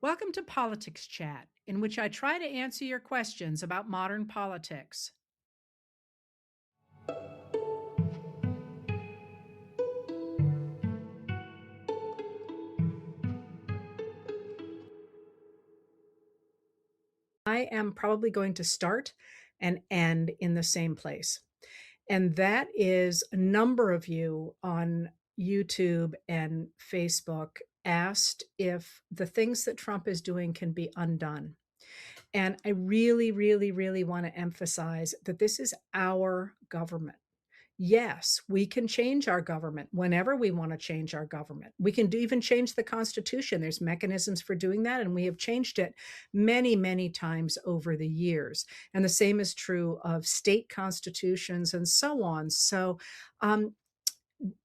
Welcome to Politics Chat, in which I try to answer your questions about modern politics. I am probably going to start and end in the same place. And that is a number of you on YouTube and Facebook asked if the things that Trump is doing can be undone. And I really, really, really want to emphasize that this is our government. Yes, we can change our government whenever we want to change our government. We can even change the Constitution. There's mechanisms for doing that, and we have changed it many, many times over the years. And the same is true of state constitutions and so on. So,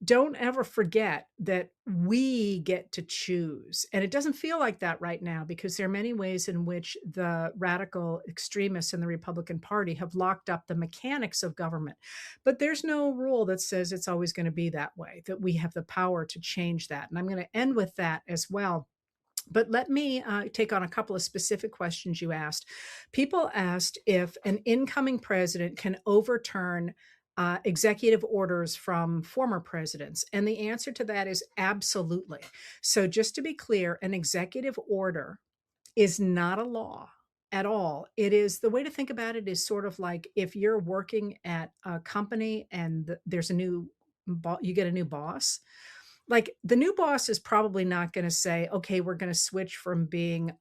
don't ever forget that we get to choose. And it doesn't feel like that right now because there are many ways in which the radical extremists in the Republican Party have locked up the mechanics of government. But there's no rule that says it's always going to be that way, that we have the power to change that. And I'm going to end with that as well. But let me take on a couple of specific questions you asked. People asked if an incoming president can overturn executive orders from former presidents. And the answer to that is absolutely. So, just to be clear, an executive order is not a law at all. It is the way to think about it is sort of like if you're working at a company and there's a new, you get a new boss, like the new boss is probably not going to say, okay, we're going to switch from being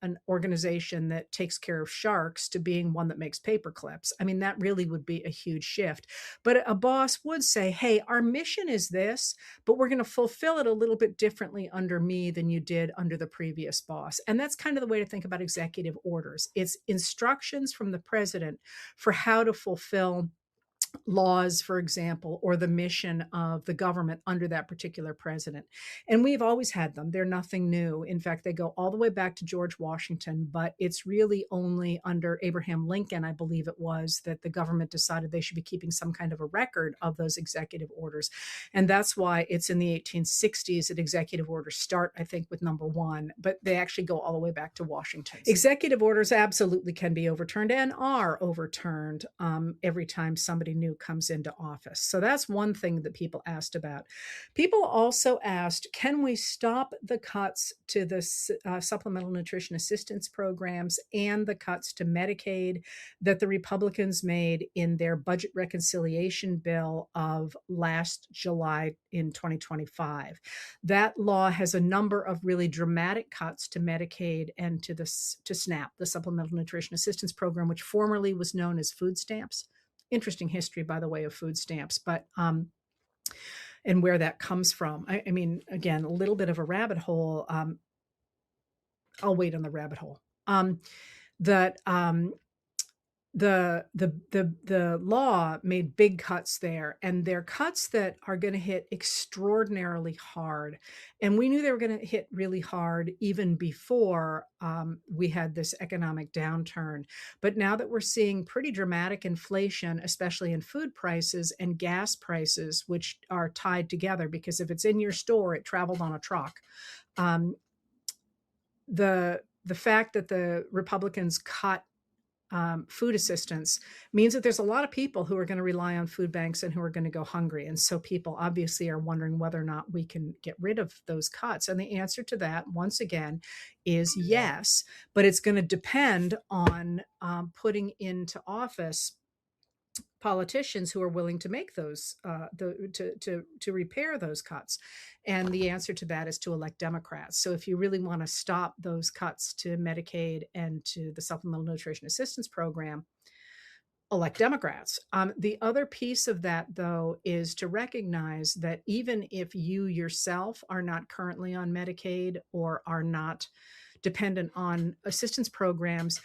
an organization that takes care of sharks to being one that makes paper clips. I mean, that really would be a huge shift. But a boss would say, hey, our mission is this, but we're going to fulfill it a little bit differently under me than you did under the previous boss. And that's kind of the way to think about executive orders. It's instructions from the president for how to fulfill laws, for example, or the mission of the government under that particular president. And we've always had them. They're nothing new. In fact, they go all the way back to George Washington, but it's really only under Abraham Lincoln, I believe it was, that the government decided they should be keeping some kind of a record of those executive orders. And that's why it's in the 1860s that executive orders start, I think, with number one, but they actually go all the way back to Washington. Executive orders absolutely can be overturned and are overturned every time somebody new comes into office. So that's one thing that people asked about. People also asked, can we stop the cuts to the supplemental nutrition assistance programs and the cuts to Medicaid that the Republicans made in their budget reconciliation bill of last July in 2025? That law has a number of really dramatic cuts to Medicaid and to SNAP, the Supplemental Nutrition Assistance Program, which formerly was known as food stamps. Interesting history, by the way, of food stamps, but and where that comes from. I mean, again, a little bit of a rabbit hole. I'll wait on the rabbit hole. That the law made big cuts there, and they're cuts that are going to hit extraordinarily hard. And we knew they were going to hit really hard even before we had this economic downturn. But now that we're seeing pretty dramatic inflation, especially in food prices and gas prices, which are tied together, because if it's in your store, it traveled on a truck. The fact that the Republicans cut food assistance means that there's a lot of people who are going to rely on food banks and who are going to go hungry. And so people obviously are wondering whether or not we can get rid of those cuts. And the answer to that, once again, is yes, but it's going to depend on putting into office politicians who are willing to make those to repair those cuts. And the answer to that is to elect Democrats. So if you really want to stop those cuts to Medicaid and to the Supplemental Nutrition Assistance Program, elect Democrats. The other piece of that, though, is to recognize that even if you yourself are not currently on Medicaid or are not dependent on assistance programs,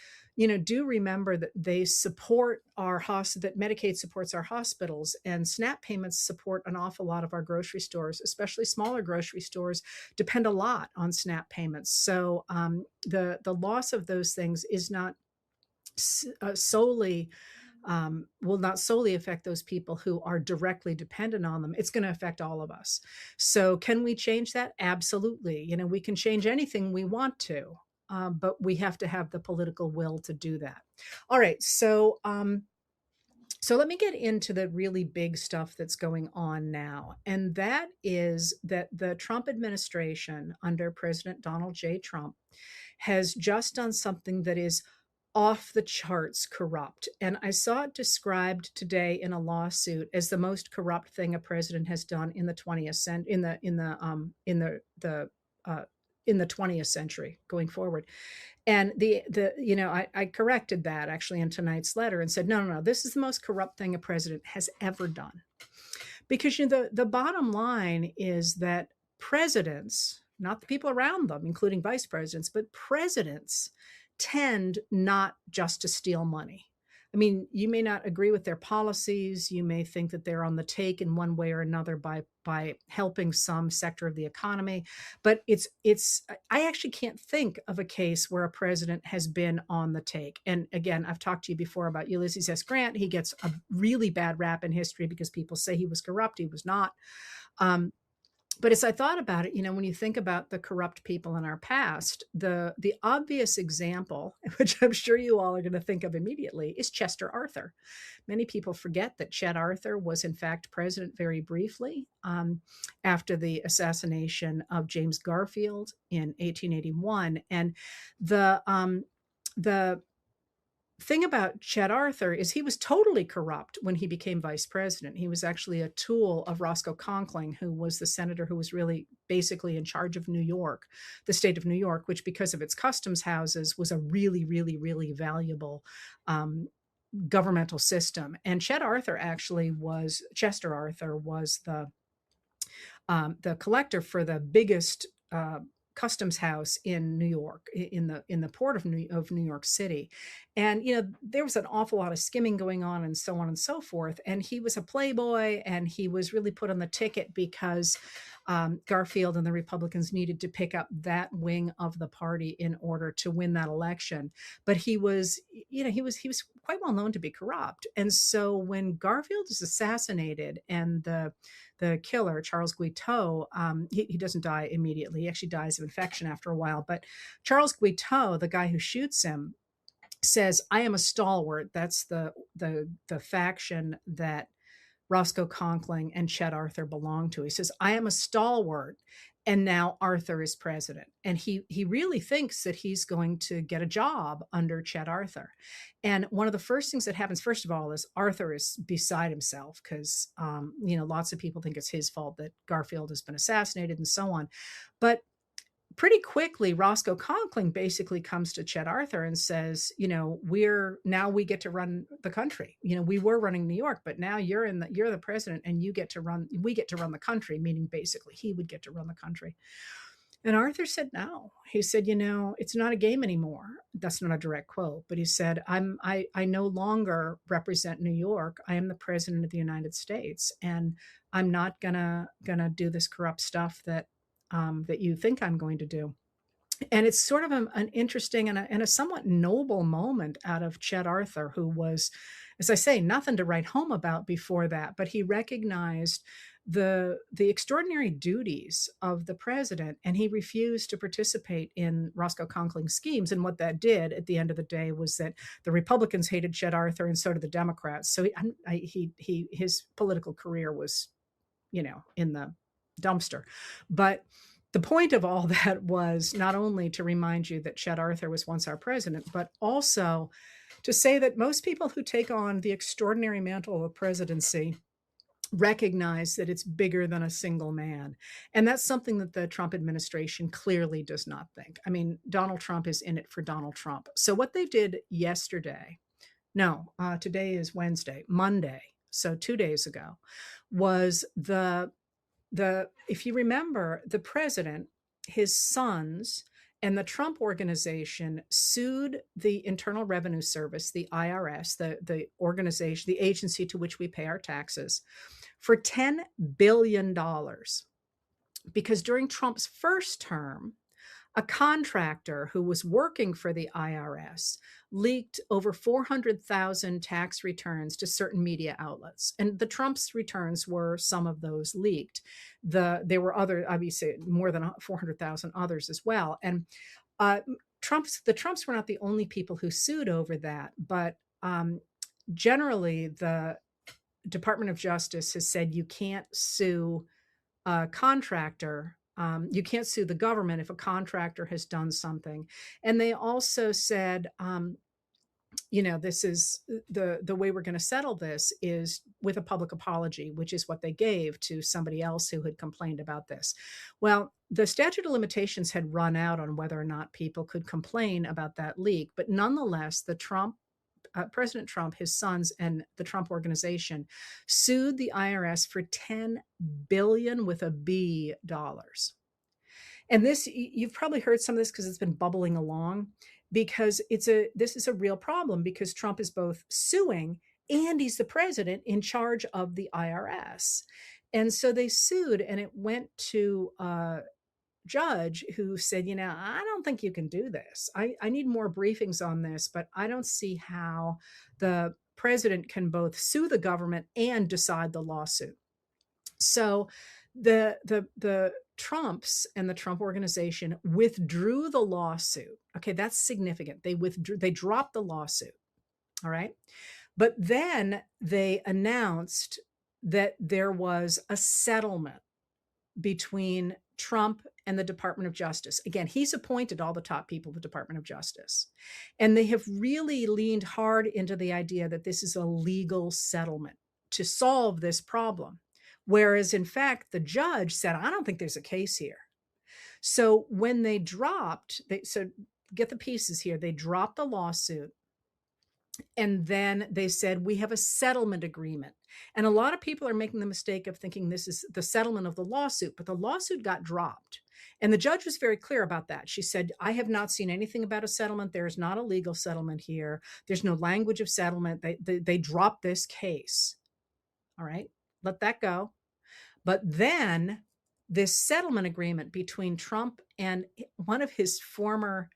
do remember that they support that Medicaid supports our hospitals, and SNAP payments support an awful lot of our grocery stores, especially smaller grocery stores depend a lot on SNAP payments. So the loss of those things is not solely will not solely affect those people who are directly dependent on them. It's going to affect all of us. So can we change that? Absolutely. We can change anything we want to, but we have to have the political will to do that. All right. So let me get into the really big stuff that's going on now. And that is that the Trump administration under President Donald J. Trump has just done something that is off the charts corrupt. And I saw it described today in a lawsuit as the most corrupt thing a president has done in the 20th century, in the 20th century going forward. And I corrected that actually in tonight's letter and said, no, this is the most corrupt thing a president has ever done. Because the bottom line is that presidents, not the people around them, including vice presidents, but presidents tend not just to steal money. I mean, you may not agree with their policies. You may think that they're on the take in one way or another by helping some sector of the economy. But I actually can't think of a case where a president has been on the take. And again, I've talked to you before about Ulysses S. Grant. He gets a really bad rap in history because people say he was corrupt. He was not. But as I thought about it, when you think about the corrupt people in our past, the obvious example, which I'm sure you all are going to think of immediately, is Chester Arthur. Many people forget that Chet Arthur was in fact president very briefly after the assassination of James Garfield in 1881. And the thing about Chet Arthur is he was totally corrupt when he became vice president. He was actually a tool of Roscoe Conkling, who was the senator who was really basically in charge of New York, the state of New York, which because of its customs houses was a really, really, really valuable governmental system. And Chester Arthur was the collector for the biggest customs house in New York, in the port of New York City. And, there was an awful lot of skimming going on and so on and so forth. And he was a playboy, and he was really put on the ticket because Garfield and the Republicans needed to pick up that wing of the party in order to win that election. But he was quite well known to be corrupt. And so when Garfield is assassinated and the killer, Charles Guiteau, he doesn't die immediately. He actually dies of infection after a while. But Charles Guiteau, the guy who shoots him, says, "I am a stalwart." That's the faction that Roscoe Conkling and Chet Arthur belong to. He says, "I am a stalwart, and now Arthur is president." And he really thinks that he's going to get a job under Chet Arthur. And one of the first things that happens, first of all, is Arthur is beside himself because, lots of people think it's his fault that Garfield has been assassinated and so on. But pretty quickly, Roscoe Conkling basically comes to Chet Arthur and says, we get to run the country. We were running New York, but now you're the president and we get to run the country, meaning basically he would get to run the country. And Arthur said no. He said, it's not a game anymore. That's not a direct quote, but he said, I no longer represent New York. I am the president of the United States, and I'm not gonna do this corrupt stuff that you think I'm going to do. And it's sort of an interesting and a somewhat noble moment out of Chet Arthur, who was, as I say, nothing to write home about before that, but he recognized the extraordinary duties of the president, and he refused to participate in Roscoe Conkling's schemes. And what that did at the end of the day was that the Republicans hated Chet Arthur, and so did the Democrats. So his political career was, in the dumpster. But the point of all that was not only to remind you that Chet Arthur was once our president, but also to say that most people who take on the extraordinary mantle of presidency recognize that it's bigger than a single man. And that's something that the Trump administration clearly does not think. I mean, Donald Trump is in it for Donald Trump. So what they did yesterday, today is Wednesday, Monday, so 2 days ago, was if you remember, the president, his sons, and the Trump organization sued the Internal Revenue Service, the IRS, the organization, the agency to which we pay our taxes, for $10 billion. Because during Trump's first term, a contractor who was working for the IRS leaked over 400,000 tax returns to certain media outlets. And the Trump's returns were some of those leaked. There were other, obviously, more than 400,000 others as well. And uh, the Trumps were not the only people who sued over that, but generally the Department of Justice has said you can't sue a contractor. You can't sue the government if a contractor has done something. And they also said, this is the way we're going to settle this is with a public apology, which is what they gave to somebody else who had complained about this. Well, the statute of limitations had run out on whether or not people could complain about that leak. But nonetheless, President Trump, his sons, and the Trump organization sued the IRS for $10 billion with a B dollars. And this, you've probably heard some of this because it's been bubbling along, because this is a real problem, because Trump is both suing and he's the president in charge of the IRS. And so they sued, and it went to judge who said, I don't think you can do this. I need more briefings on this, but I don't see how the president can both sue the government and decide the lawsuit. So the Trumps and the Trump organization withdrew the lawsuit. Okay, that's significant. They dropped the lawsuit. All right. But then they announced that there was a settlement between Trump and the Department of Justice. Again, he's appointed all the top people of the Department of Justice. And they have really leaned hard into the idea that this is a legal settlement to solve this problem. Whereas, in fact, the judge said, I don't think there's a case here. So when they get the pieces here, they dropped the lawsuit. And then they said, we have a settlement agreement. And a lot of people are making the mistake of thinking this is the settlement of the lawsuit, but the lawsuit got dropped. And the judge was very clear about that. She said, I have not seen anything about a settlement. There is not a legal settlement here. There's no language of settlement. They dropped this case. All right, let that go. But then this settlement agreement between Trump and one of his former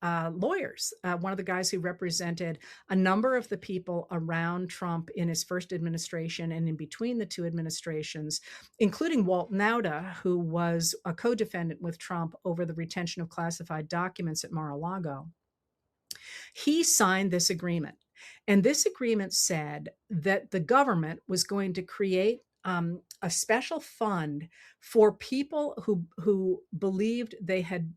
lawyers, one of the guys who represented a number of the people around Trump in his first administration and in between the two administrations, including Walt Nauta, who was a co-defendant with Trump over the retention of classified documents at Mar-a-Lago. He signed this agreement. And this agreement said that the government was going to create a special fund for people who believed they had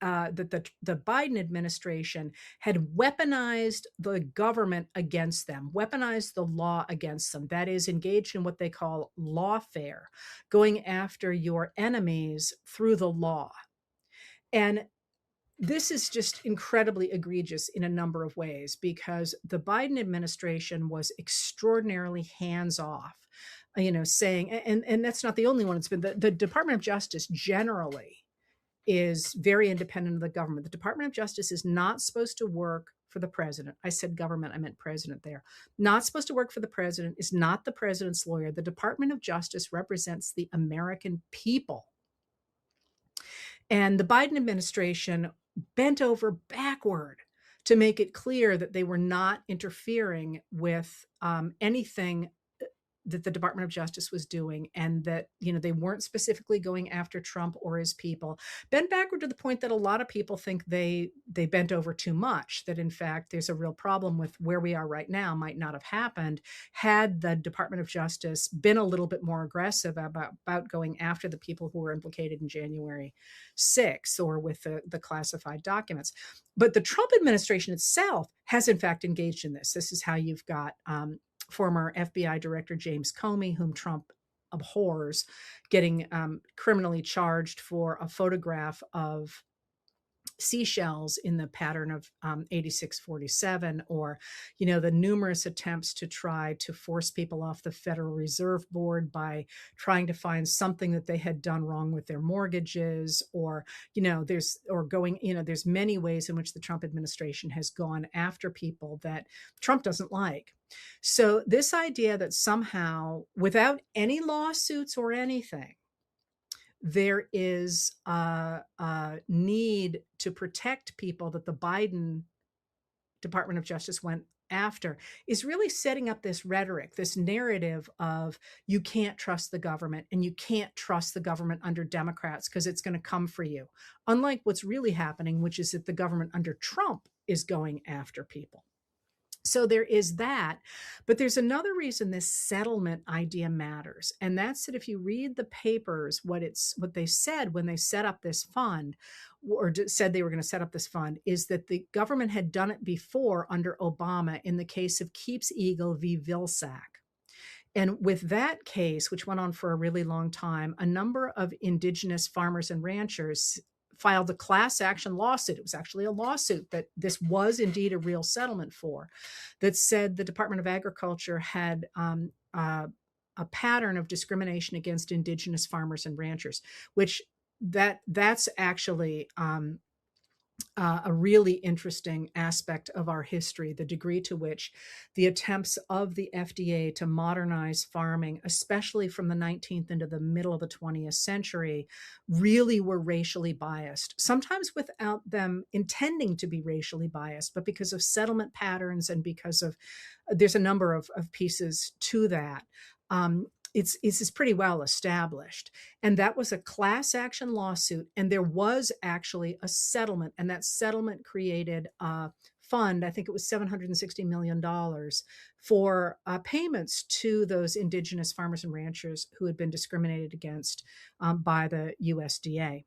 that the Biden administration had weaponized the government against them, weaponized the law against them. That is, engaged in what they call lawfare, going after your enemies through the law. And this is just incredibly egregious in a number of ways, because the Biden administration was extraordinarily hands-off, saying, and that's not the only one. It's been the Department of Justice generally is very independent of the government. The Department of Justice is not supposed to work for the president. I said government, I meant president there. Not supposed to work for the president, is not the president's lawyer. The Department of Justice represents the American people. And the Biden administration bent over backward to make it clear that they were not interfering with anything that the Department of Justice was doing, and that, they weren't specifically going after Trump or his people. Bent backward to the point that a lot of people think they bent over too much, that in fact there's a real problem with where we are right now might not have happened had the Department of Justice been a little bit more aggressive about going after the people who were implicated in January 6th or with the classified documents. But the Trump administration itself has in fact engaged in this. This is how you've got former FBI Director James Comey, whom Trump abhors, getting criminally charged for a photograph of seashells in the pattern of 8647, or, the numerous attempts to try to force people off the Federal Reserve Board by trying to find something that they had done wrong with their mortgages, or, there's many ways in which the Trump administration has gone after people that Trump doesn't like. So this idea that somehow, without any lawsuits or anything, there is a need to protect people that the Biden Department of Justice went after, is really setting up this rhetoric, this narrative of you can't trust the government and you can't trust the government under Democrats because it's going to come for you. Unlike what's really happening, which is that the government under Trump is going after people. So there is that, but there's another reason this settlement idea matters, and that's that if you read the papers, what they said when they set up this fund, or said they were going to set up this fund, is that the government had done it before under Obama in the case of Keeps Eagle v. Vilsack. And with that case, which went on for a really long time, a number of indigenous farmers and ranchers filed a class action lawsuit. It was actually a lawsuit that this was indeed a real settlement for, that said the Department of Agriculture had a pattern of discrimination against indigenous farmers and ranchers, which that's actually a really interesting aspect of our history, the degree to which the attempts of the FDA to modernize farming, especially from the 19th into the middle of the 20th century, really were racially biased, sometimes without them intending to be racially biased, but because of settlement patterns and because of, there's a number of pieces to that. It's pretty well established. And that was a class action lawsuit. And there was actually a settlement. And that settlement created a fund, I think it was $760 million, for payments to those indigenous farmers and ranchers who had been discriminated against by the USDA.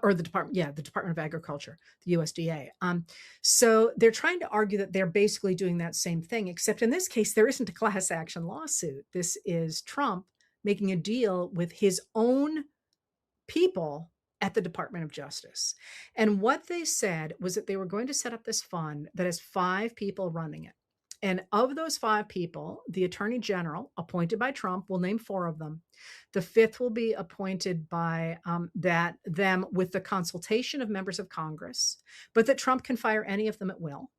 Or the Department of Agriculture, the USDA. So they're trying to argue that they're basically doing that same thing, except in this case, there isn't a class action lawsuit. This is Trump making a deal with his own people at the Department of Justice. And what they said was that they were going to set up this fund that has 5 people running it. And of those 5 people, the Attorney General, appointed by Trump, will name 4 of them. The 5th will be appointed by them with the consultation of members of Congress, but that Trump can fire any of them at will.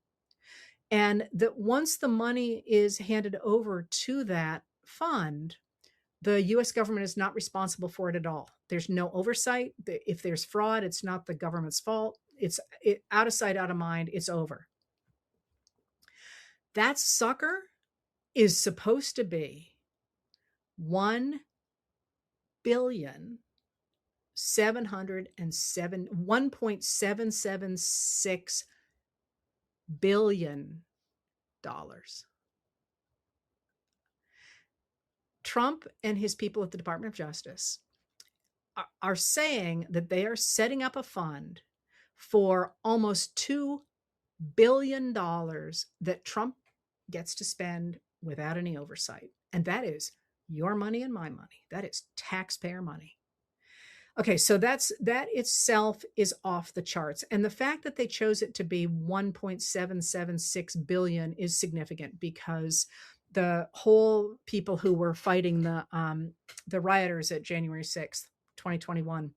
And that once the money is handed over to that fund, the U.S. government is not responsible for it at all. There's no oversight. If there's fraud, it's not the government's fault. It's out of sight, out of mind. It's over. That sucker is supposed to be $1.776 billion. Trump and his people at the Department of Justice are saying that they are setting up a fund for almost $2 billion that Trump gets to spend without any oversight. And that is your money and my money. That is taxpayer money. Okay, so that itself is off the charts. And the fact that they chose it to be 1.776 billion is significant, because the whole people who were fighting the rioters at January 6th, 2021,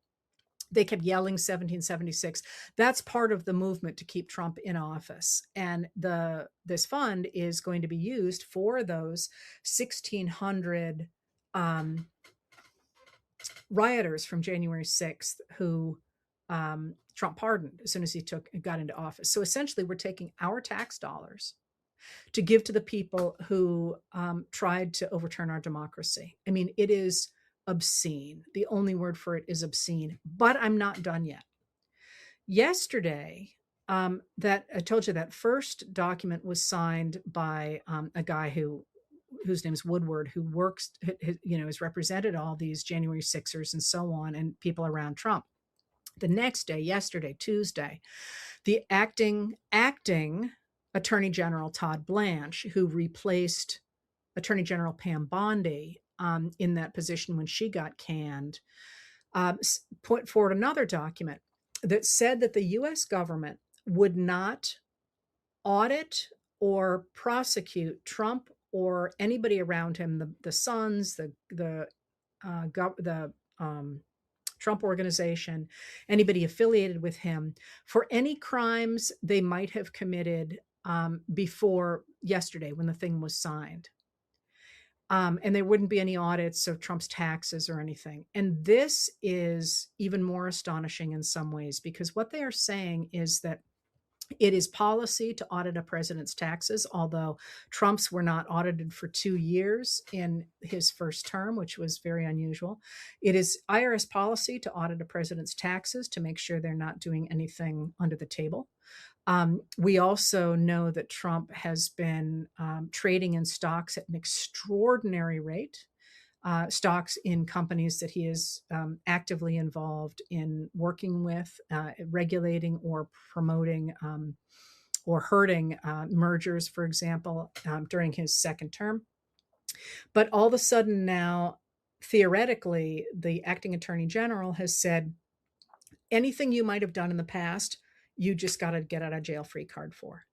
they kept yelling 1776. That's part of the movement to keep Trump in office. And this fund is going to be used for those 1,600 rioters from January 6th who Trump pardoned as soon as he got into office. So essentially, we're taking our tax dollars to give to the people who tried to overturn our democracy. I mean, it is obscene. The only word for it is obscene. But I'm not done yet. Yesterday, that I told you that first document was signed by a guy whose name is Woodward, who works, has represented all these January 6ers and so on, and people around Trump. The next day, yesterday, Tuesday, the acting Attorney General Todd Blanche, who replaced Attorney General Pam Bondi in that position when she got canned, put forward another document that said that the U.S. government would not audit or prosecute Trump or anybody around him, the sons, the Trump organization, anybody affiliated with him, for any crimes they might have committed before yesterday when the thing was signed. And there wouldn't be any audits of Trump's taxes or anything. And this is even more astonishing in some ways, because what they are saying is that it is policy to audit a president's taxes, although Trump's were not audited for 2 years in his first term, which was very unusual. It is IRS policy to audit a president's taxes to make sure they're not doing anything under the table. We also know that Trump has been trading in stocks at an extraordinary rate, stocks in companies that he is actively involved in working with, regulating or promoting or hurting mergers, for example, during his second term. But all of a sudden now, theoretically, the acting attorney general has said, anything you might have done in the past, you just got to get out of jail free card for.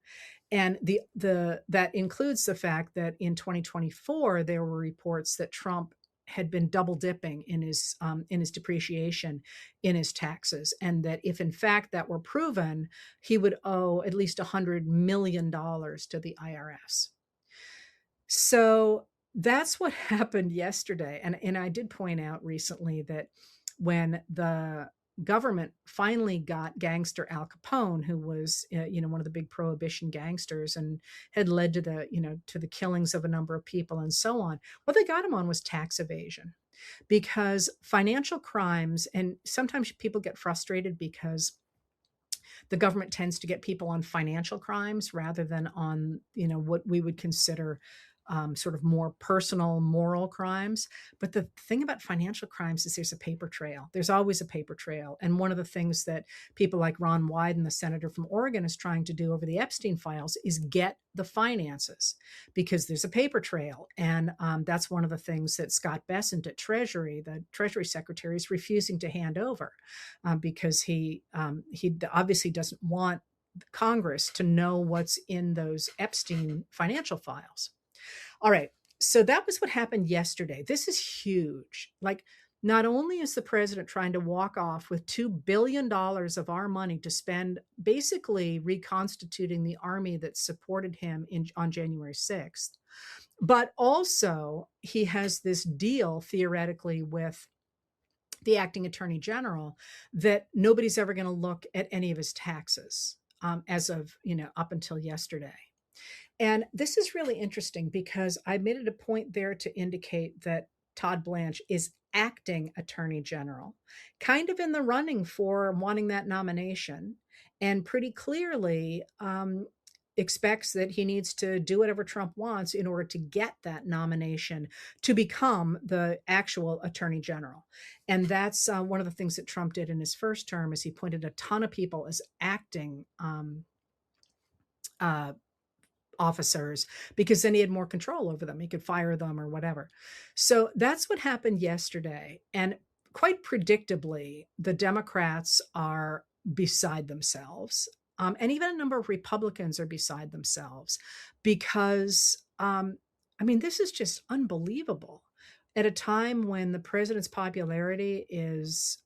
And that includes the fact that in 2024 there were reports that Trump had been double dipping in his depreciation in his taxes, and that if in fact that were proven, he would owe at least $100 million to the IRS. So that's what happened yesterday. And I did point out recently that when the government finally got gangster Al Capone, who was, one of the big prohibition gangsters and had led to the killings of a number of people and so on, what they got him on was tax evasion. Because financial crimes, and sometimes people get frustrated because the government tends to get people on financial crimes rather than on, what we would consider sort of more personal moral crimes. But the thing about financial crimes is there's a paper trail. There's always a paper trail. And one of the things that people like Ron Wyden, the senator from Oregon, is trying to do over the Epstein files is get the finances, because there's a paper trail. And that's one of the things that Scott Bessent at Treasury, the Treasury Secretary, is refusing to hand over because he obviously doesn't want Congress to know what's in those Epstein financial files. All right. So that was what happened yesterday. This is huge. Like, not only is the president trying to walk off with $2 billion of our money to spend basically reconstituting the army that supported him on January 6th, but also he has this deal theoretically with the acting attorney general that nobody's ever going to look at any of his taxes as of, up until yesterday. And this is really interesting because I made it a point there to indicate that Todd Blanche is acting attorney general, kind of in the running for wanting that nomination, and pretty clearly expects that he needs to do whatever Trump wants in order to get that nomination to become the actual attorney general. And that's one of the things that Trump did in his first term, is he appointed a ton of people as acting officers, because then he had more control over them. He could fire them or whatever. So that's what happened yesterday. And quite predictably, the Democrats are beside themselves. And even a number of Republicans are beside themselves because, this is just unbelievable. At a time when the president's popularity is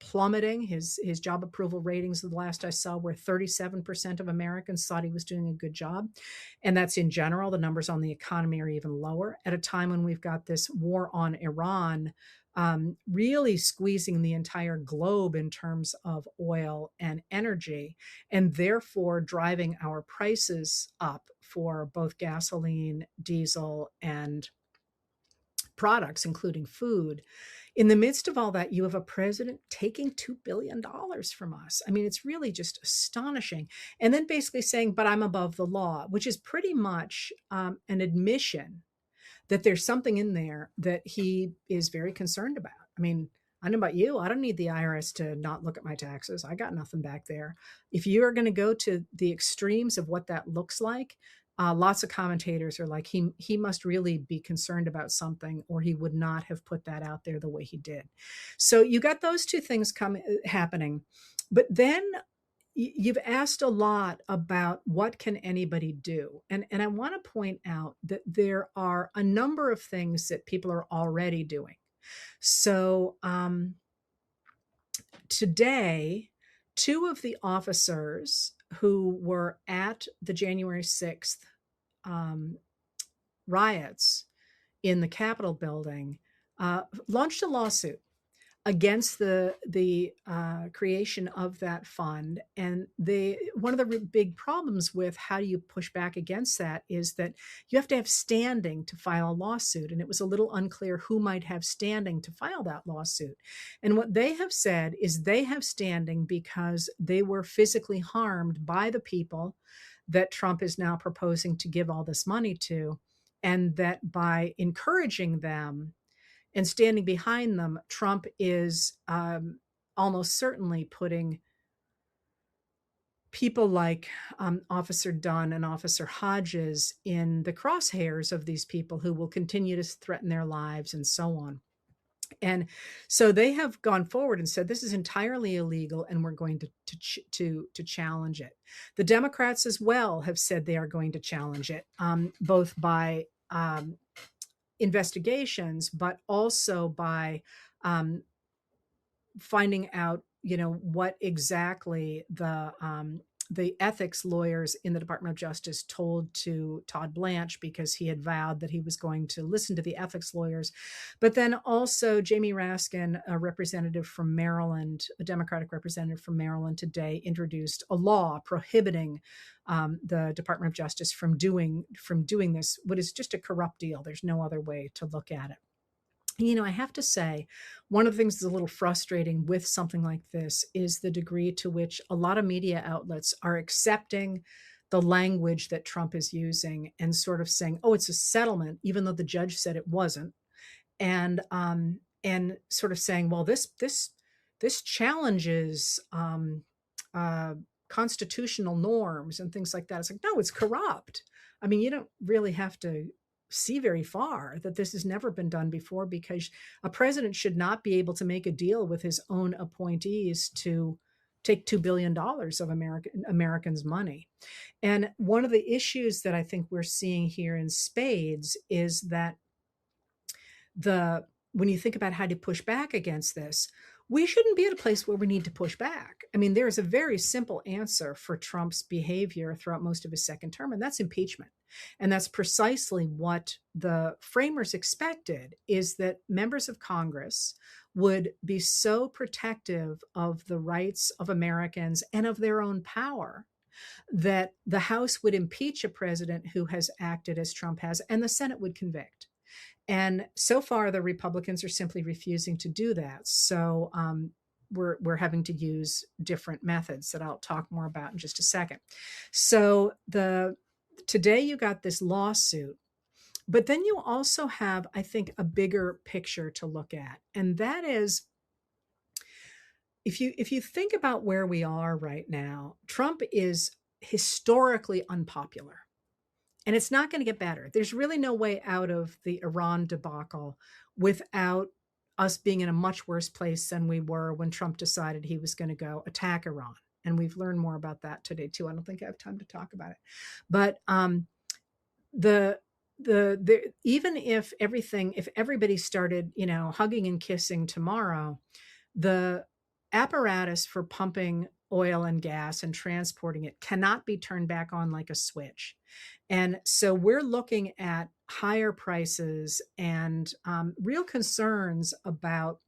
plummeting, his job approval ratings, the last I saw, were 37% of Americans thought he was doing a good job. And that's in general. The numbers on the economy are even lower. At a time when we've got this war on Iran really squeezing the entire globe in terms of oil and energy, and therefore driving our prices up for both gasoline, diesel, and products, including food. In the midst of all that, you have a president taking $2 billion from us. It's really just astonishing. And then basically saying, but I'm above the law, which is pretty much an admission that there's something in there that he is very concerned about. I don't know about you. I don't need the IRS to not look at my taxes. I got nothing back there. If you are going to go to the extremes of what that looks like, lots of commentators are like, he must really be concerned about something, or he would not have put that out there the way he did. So you got those two things happening. But then you've asked a lot about what can anybody do. And I want to point out that there are a number of things that people are already doing. So today, two of the officers who were at the January 6th riots in the Capitol building, launched a lawsuit against the creation of that fund. And one of the big problems with how do you push back against that is that you have to have standing to file a lawsuit. And it was a little unclear who might have standing to file that lawsuit. And what they have said is they have standing because they were physically harmed by the people that Trump is now proposing to give all this money to, and that by encouraging them and standing behind them, Trump is almost certainly putting people like Officer Dunn and Officer Hodges in the crosshairs of these people who will continue to threaten their lives and so on. And so they have gone forward and said this is entirely illegal, and we're going to challenge it. The Democrats as well have said they are going to challenge it, both by investigations, but also by finding out, what exactly the ethics lawyers in the Department of Justice told to Todd Blanche, because he had vowed that he was going to listen to the ethics lawyers. But then also Jamie Raskin, a representative from Maryland, a Democratic representative from Maryland today, introduced a law prohibiting the Department of Justice from doing this, what is just a corrupt deal. There's no other way to look at it. I have to say, one of the things that's a little frustrating with something like this is the degree to which a lot of media outlets are accepting the language that Trump is using and sort of saying, "Oh, it's a settlement," even though the judge said it wasn't, and sort of saying, "Well, this challenges constitutional norms and things like that." It's like, no, it's corrupt. I mean, you don't really have to see very far that this has never been done before, because a president should not be able to make a deal with his own appointees to take $2 billion of Americans' money. And one of the issues that I think we're seeing here in spades is that when you think about how to push back against this, we shouldn't be at a place where we need to push back. I mean, there is a very simple answer for Trump's behavior throughout most of his second term, and that's impeachment. And that's precisely what the framers expected, is that members of Congress would be so protective of the rights of Americans and of their own power that the House would impeach a president who has acted as Trump has, and the Senate would convict. And so far, the Republicans are simply refusing to do that. So we're having to use different methods that I'll talk more about in just a second. So today you got this lawsuit, but then you also have, I think, a bigger picture to look at, and that is, if you think about where we are right now, Trump is historically unpopular. And it's not going to get better. There's really no way out of the Iran debacle without us being in a much worse place than we were when Trump decided he was going to go attack Iran. And we've learned more about that today too. I don't think I have time to talk about it. But even if everybody started, hugging and kissing tomorrow, the apparatus for pumping oil and gas and transporting it cannot be turned back on like a switch. And so we're looking at higher prices and real concerns about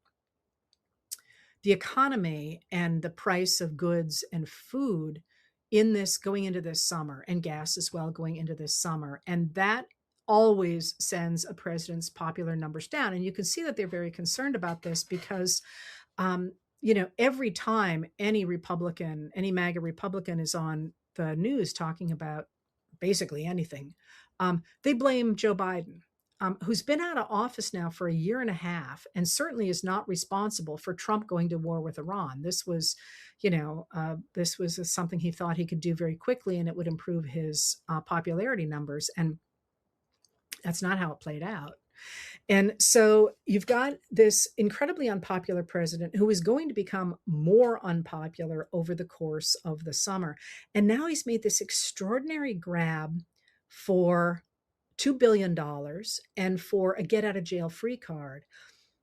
the economy and the price of goods and food going into this summer, and gas as well going into this summer. And that always sends a president's popular numbers down. And you can see that they're very concerned about this because every time any MAGA Republican is on the news talking about basically anything, they blame Joe Biden, who's been out of office now for a year and a half, and certainly is not responsible for Trump going to war with Iran. This was something he thought he could do very quickly, and it would improve his popularity numbers. And that's not how it played out. And so you've got this incredibly unpopular president who is going to become more unpopular over the course of the summer. And now he's made this extraordinary grab for $2 billion and for a get out of jail free card.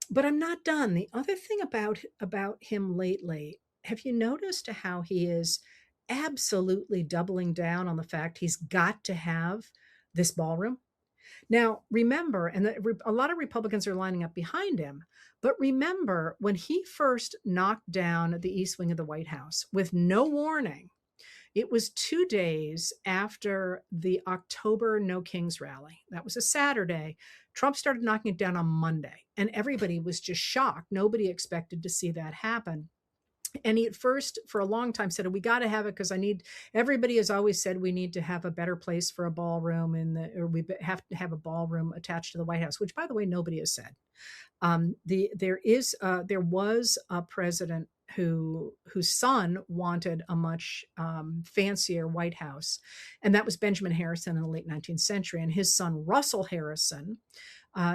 But I'm not done. The other thing about him lately, have you noticed how he is absolutely doubling down on the fact he's got to have this ballroom? Now, remember, and a lot of Republicans are lining up behind him, but remember when he first knocked down the East Wing of the White House with no warning, it was 2 days after the October No Kings rally. That was a Saturday. Trump started knocking it down on Monday, and everybody was just shocked. Nobody expected to see that happen. And he at first, for a long time, said, we got to have it because everybody has always said we need to have a better place for a ballroom, or we have to have a ballroom attached to the White House, which, by the way, nobody has said. There was a president whose son wanted a much fancier White House, and that was Benjamin Harrison in the late 19th century. And his son Russell Harrison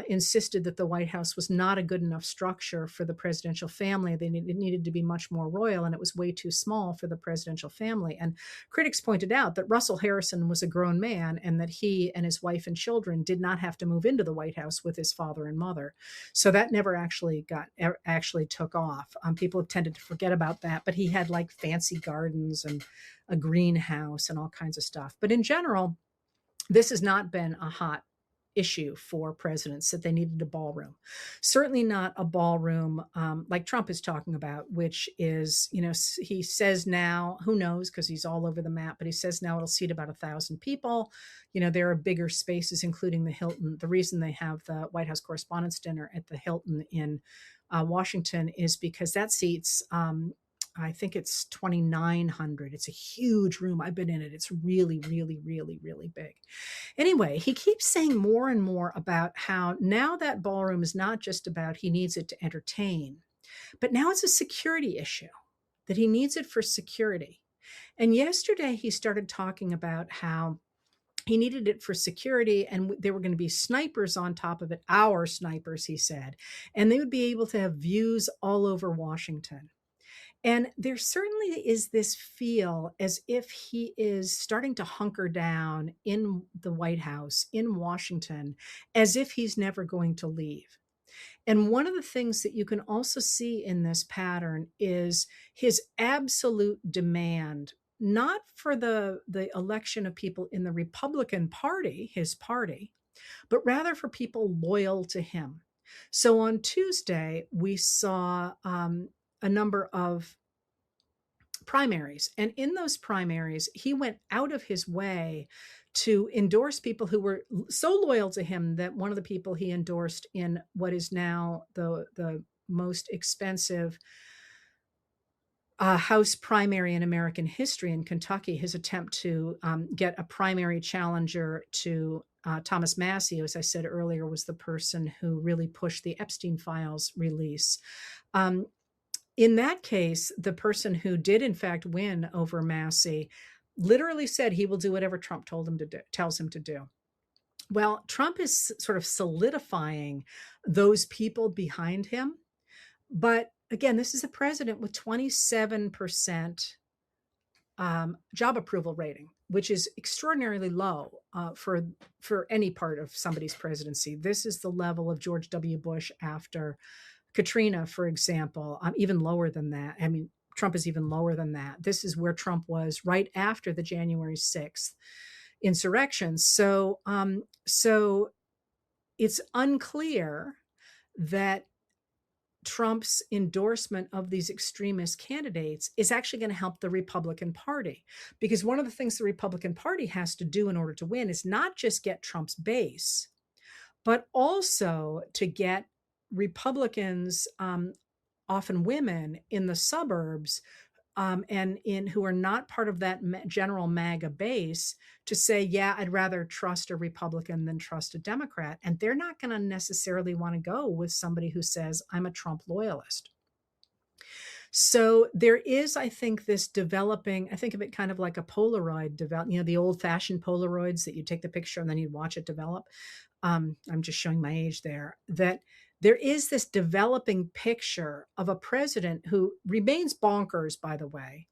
insisted that the White House was not a good enough structure for the presidential family. It needed to be much more royal, and it was way too small for the presidential family. And critics pointed out that Russell Harrison was a grown man and that he and his wife and children did not have to move into the White House with his father and mother. So that never actually took off. People have tended to forget about that, but he had like fancy gardens and a greenhouse and all kinds of stuff. But in general, this has not been a hot issue for presidents that they needed a ballroom. Certainly not a ballroom like Trump is talking about, which is, he says now, who knows, because he's all over the map, but he says now it'll seat about 1,000 people. There are bigger spaces, including the Hilton. The reason they have the White House Correspondents' Dinner at the Hilton in Washington is because that seats I think it's 2,900. It's a huge room. I've been in it. It's really, really, really, really big. Anyway, he keeps saying more and more about how now that ballroom is not just about he needs it to entertain, but now it's a security issue, that he needs it for security. And yesterday he started talking about how he needed it for security, and there were going to be snipers on top of it, our snipers, he said, and they would be able to have views all over Washington. And there certainly is this feel as if he is starting to hunker down in the White House, in Washington, as if he's never going to leave. And one of the things that you can also see in this pattern is his absolute demand, not for the election of people in the Republican Party, his party, but rather for people loyal to him. So on Tuesday, we saw a number of primaries. And in those primaries, he went out of his way to endorse people who were so loyal to him that one of the people he endorsed in what is now the most expensive House primary in American history in Kentucky, his attempt to get a primary challenger to Thomas Massie, who, as I said earlier, was the person who really pushed the Epstein files release. In that case, the person who did in fact win over Massie literally said he will do whatever Trump tells him to do. Well, Trump is sort of solidifying those people behind him. But again, this is a president with 27% job approval rating, which is extraordinarily low for any part of somebody's presidency. This is the level of George W. Bush after Katrina, for example, even lower than that. I mean, Trump is even lower than that. This is where Trump was right after the January 6th insurrection. So it's unclear that Trump's endorsement of these extremist candidates is actually going to help the Republican Party. Because one of the things the Republican Party has to do in order to win is not just get Trump's base, but also to get Republicans, often women in the suburbs, and who are not part of that general MAGA base, to say, yeah, I'd rather trust a Republican than trust a Democrat. And they're not going to necessarily want to go with somebody who says, I'm a Trump loyalist. So there is, I think, this developing, I think of it kind of like a Polaroid the old fashioned Polaroids that you take the picture and then you watch it develop. I'm just showing my age there, that there is this developing picture of a president who remains bonkers, by the way,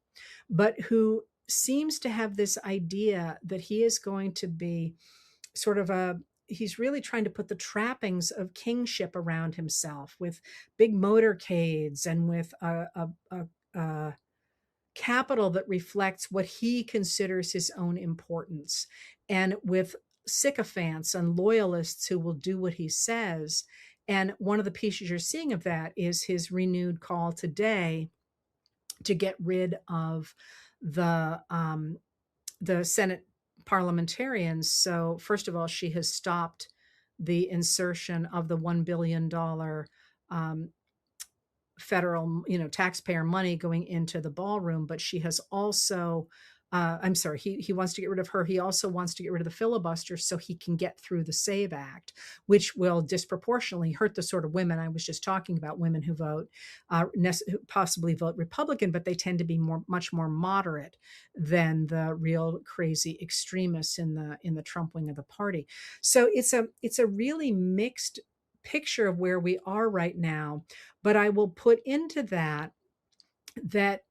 but who seems to have this idea that he is going to be sort of he's really trying to put the trappings of kingship around himself with big motorcades and with a capital that reflects what he considers his own importance, and with sycophants and loyalists who will do what he says. And one of the pieces you're seeing of that is his renewed call today to get rid of the Senate parliamentarians. So, first of all, she has stopped the insertion of the $1 billion um, federal, taxpayer money going into the ballroom, but she has also, I'm sorry, he wants to get rid of her. He also wants to get rid of the filibuster so he can get through the SAVE Act, which will disproportionately hurt the sort of women I was just talking about, women who vote, who possibly vote Republican, but they tend to be much more moderate than the real crazy extremists in the Trump wing of the party. So it's a really mixed picture of where we are right now. But I will put into that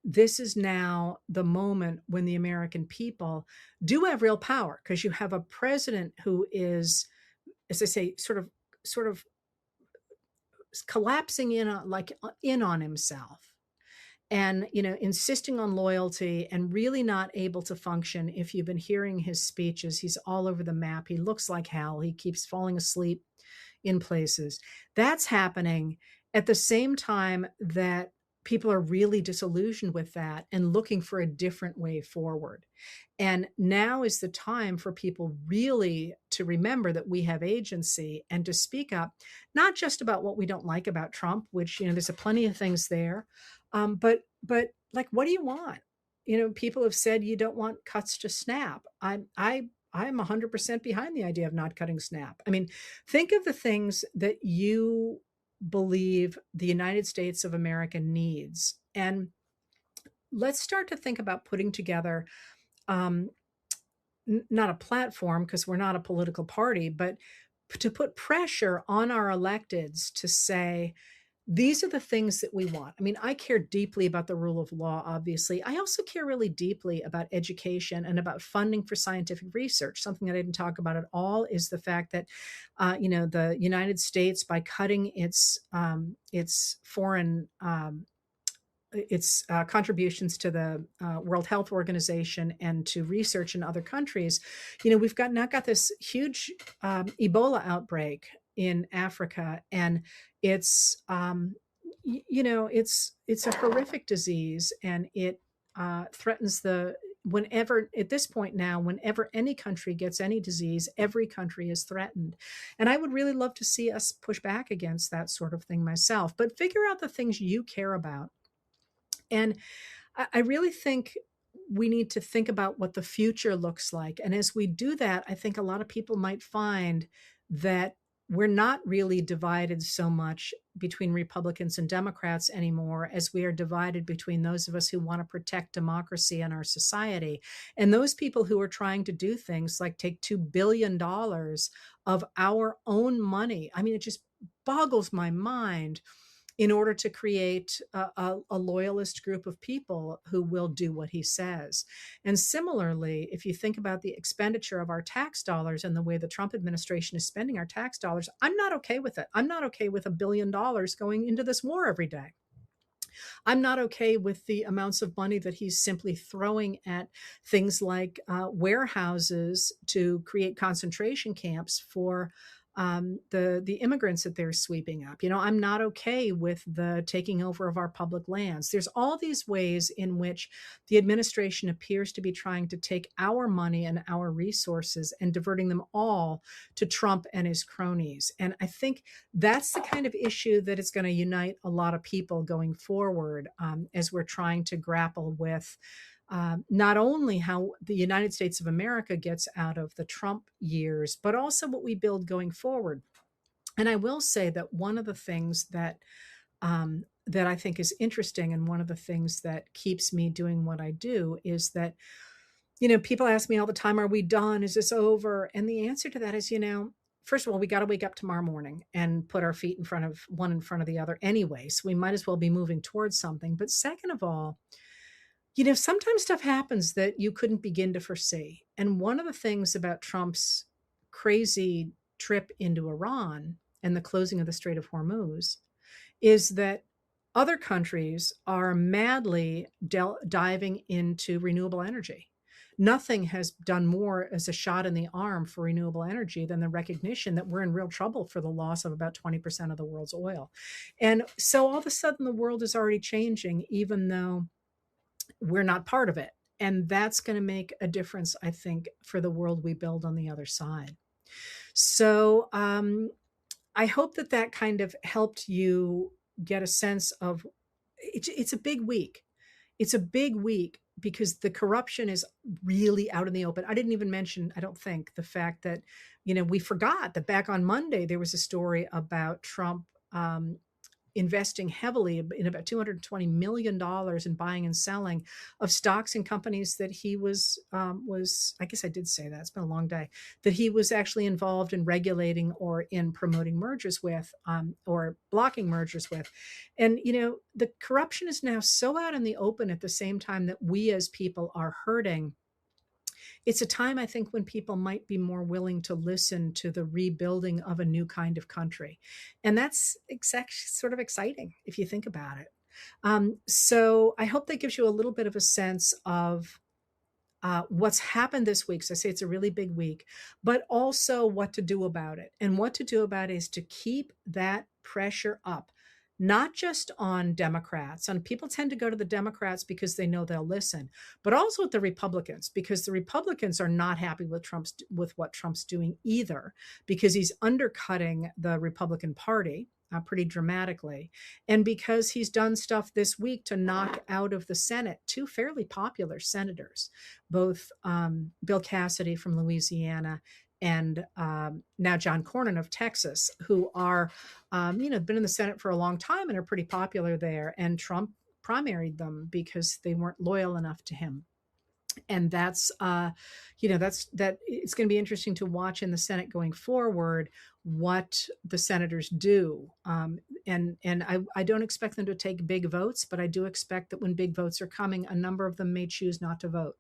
this is now the moment when the American people do have real power, because you have a president who is, as I say, sort of collapsing in on himself, and insisting on loyalty, and really not able to function. If you've been hearing his speeches, he's all over the map. He looks like hell. He keeps falling asleep in places. That's happening at the same time that people are really disillusioned with that and looking for a different way forward. And now is the time for people really to remember that we have agency and to speak up, not just about what we don't like about Trump, which, there's a plenty of things there. But like, what do you want? People have said you don't want cuts to SNAP. I'm 100% behind the idea of not cutting SNAP. I mean, think of the things that you believe the United States of America needs, and let's start to think about putting together um, not a platform, because we're not a political party, but to put pressure on our electeds to say, these are the things that we want. I mean, I care deeply about the rule of law, obviously. I also care really deeply about education and about funding for scientific research. Something that I didn't talk about at all is the fact that, the United States, by cutting its foreign contributions to the World Health Organization and to research in other countries, we've now got this huge Ebola outbreak in Africa, and it's it's a horrific disease, and it threatens whenever at this point now, whenever any country gets any disease, every country is threatened. And I would really love to see us push back against that sort of thing myself, but figure out the things you care about. And I really think we need to think about what the future looks like. And as we do that, I think a lot of people might find that we're not really divided so much between Republicans and Democrats anymore, as we are divided between those of us who want to protect democracy in our society and those people who are trying to do things like take $2 billion of our own money. I mean, it just boggles my mind, in order to create a loyalist group of people who will do what he says. And similarly, if you think about the expenditure of our tax dollars and the way the Trump administration is spending our tax dollars, I'm not okay with it. I'm not okay with $1 billion going into this war every day. I'm not okay with the amounts of money that he's simply throwing at things like warehouses to create concentration camps for the immigrants that they're sweeping up. I'm not okay with the taking over of our public lands. There's all these ways in which the administration appears to be trying to take our money and our resources and diverting them all to Trump and his cronies. And I think that's the kind of issue that is going to unite a lot of people going forward, as we're trying to grapple with not only how the United States of America gets out of the Trump years, but also what we build going forward. And I will say that one of the things that I think is interesting, and one of the things that keeps me doing what I do, is that people ask me all the time, "Are we done? Is this over?" And the answer to that is, first of all, we got to wake up tomorrow morning and put our feet in front of the other anyway. So we might as well be moving towards something. But second of all, sometimes stuff happens that you couldn't begin to foresee. And one of the things about Trump's crazy trip into Iran and the closing of the Strait of Hormuz is that other countries are madly diving into renewable energy. Nothing has done more as a shot in the arm for renewable energy than the recognition that we're in real trouble for the loss of about 20% of the world's oil. And so all of a sudden, the world is already changing, even though we're not part of it. And that's going to make a difference, I think, for the world we build on the other side. So I hope that that kind of helped you get a sense of it's a big week. It's a big week because the corruption is really out in the open. I didn't even mention, I don't think, the fact that, we forgot that back on Monday, there was a story about Trump investing heavily in about $220 million in buying and selling of stocks in companies that he was, I guess I did say that, it's been a long day, that he was actually involved in regulating or in promoting mergers with, or blocking mergers with. And, the corruption is now so out in the open at the same time that we as people are hurting. It's a time, I think, when people might be more willing to listen to the rebuilding of a new kind of country. And that's sort of exciting if you think about it. So I hope that gives you a little bit of a sense of what's happened this week. So I say it's a really big week, but also what to do about it. And what to do about it is to keep that pressure up, not just on Democrats. And people tend to go to the Democrats because they know they'll listen, but also with the Republicans, because the Republicans are not happy with what Trump's doing either, because he's undercutting the Republican Party pretty dramatically. And because he's done stuff this week to knock out of the Senate two fairly popular senators, both Bill Cassidy from Louisiana and now John Cornyn of Texas, who are, been in the Senate for a long time and are pretty popular there. And Trump primaried them because they weren't loyal enough to him. And that's it's going to be interesting to watch in the Senate going forward what the senators do. And I don't expect them to take big votes, but I do expect that when big votes are coming, a number of them may choose not to vote,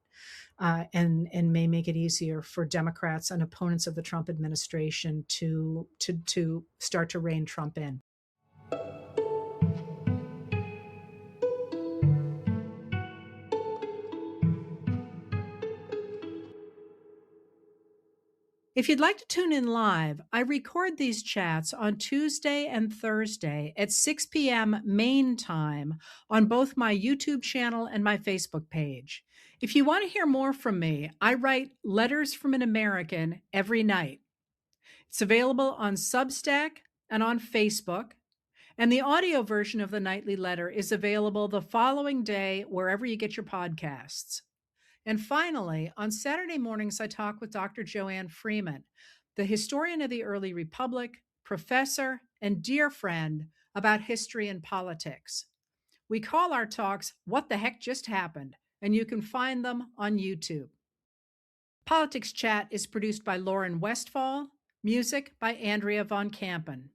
and may make it easier for Democrats and opponents of the Trump administration to start to rein Trump in. If you'd like to tune in live, I record these chats on Tuesday and Thursday at 6 p.m. Maine time on both my YouTube channel and my Facebook page. If you want to hear more from me, I write Letters from an American every night. It's available on Substack and on Facebook, and the audio version of the nightly letter is available the following day wherever you get your podcasts. And finally, on Saturday mornings, I talk with Dr. Joanne Freeman, the historian of the early republic, professor, and dear friend about history and politics. We call our talks What the Heck Just Happened, and you can find them on YouTube. Politics Chat is produced by Lauren Westfall, music by Andrea Von Kampen.